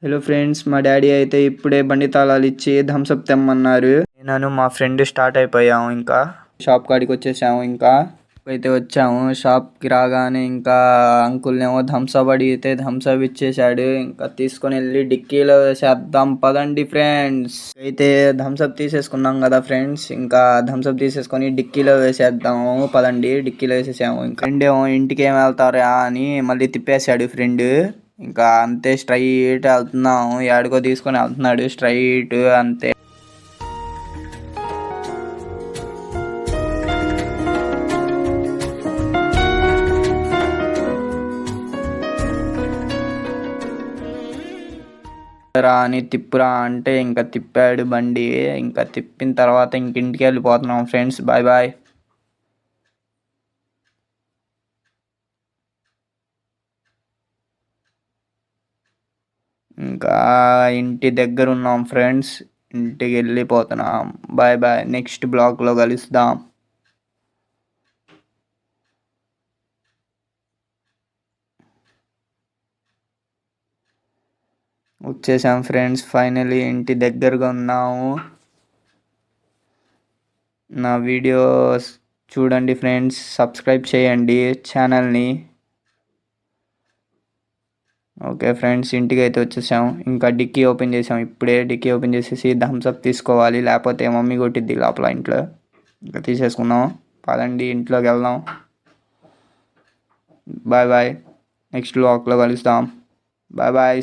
Hello friends, మా daddy అయితే ఇప్పుడే బండి తాళాలు ఇచ్చి థమ్స్అప్ తెమ్మన్నారు. నేను మా ఫ్రెండ్ స్టార్ట్ అయిపోయాము. ఇంకా షాప్ కాడికి వచ్చేసాము. ఇంకా అయితే వచ్చాము. షాప్కి రాగానే ఇంకా అంకుల్నేమో థమ్స్అప్ అడిగితే థమ్స్అప్ ఇచ్చేసాడు. ఇంకా తీసుకొని వెళ్ళి డిక్కీలో వేసేద్దాం పదండి ఫ్రెండ్స్. అయితే థమ్స్అప్ తీసేసుకున్నాం కదా ఫ్రెండ్స్, ఇంకా థమ్స్అప్ తీసేసుకొని డిక్కీలో వేసేద్దాము పదండి. డిక్కీలో వేసేసాము. ఇంకా ఫ్రెండ్ ఏమో ఇంటికి ఏం వెళ్తారా అని మళ్ళీ తిప్పేశాడు ఫ్రెండ్. ఇంకా అంతే స్ట్రైట్ వెళ్తున్నాము. ఏడుకో తీసుకొని వెళ్తున్నాడు స్ట్రైట్ అంతే. రా అని తిప్పురా అంటే ఇంకా తిప్పాడు బండి. ఇంకా తిప్పిన తర్వాత ఇంటికి వెళ్ళిపోతున్నాం ఫ్రెండ్స్. Bye bye. ఇంకా ఇంటి దగ్గర ఉన్నాం ఫ్రెండ్స్. ఇంటికి వెళ్ళిపోతున్నాం. Bye bye. నెక్స్ట్ బ్లాగ్లో కలుద్దాం. వచ్చేసాం ఫ్రెండ్స్. ఫైనలీ ఇంటి దగ్గరగా ఉన్నాము. నా వీడియోస్ చూడండి ఫ్రెండ్స్. సబ్స్క్రైబ్ చేయండి ఛానల్ని. ఓకే ఫ్రెండ్స్, ఇంటికి అయితే వచ్చేసాం. ఇంకా డిక్కీ ఓపెన్ చేసాం. ఇప్పుడే డిక్కీ ఓపెన్ చేసేసి థమ్స్అప్ తీసుకోవాలి, లేకపోతే మమ్మీ కొట్టిద్ది లోపల ఇంట్లో. ఇంకా తీసేసుకుందాం పదండి, ఇంట్లోకి వెళ్దాం. Bye bye. నెక్స్ట్ బ్లాగ్లో కలుస్తాం. Bye bye.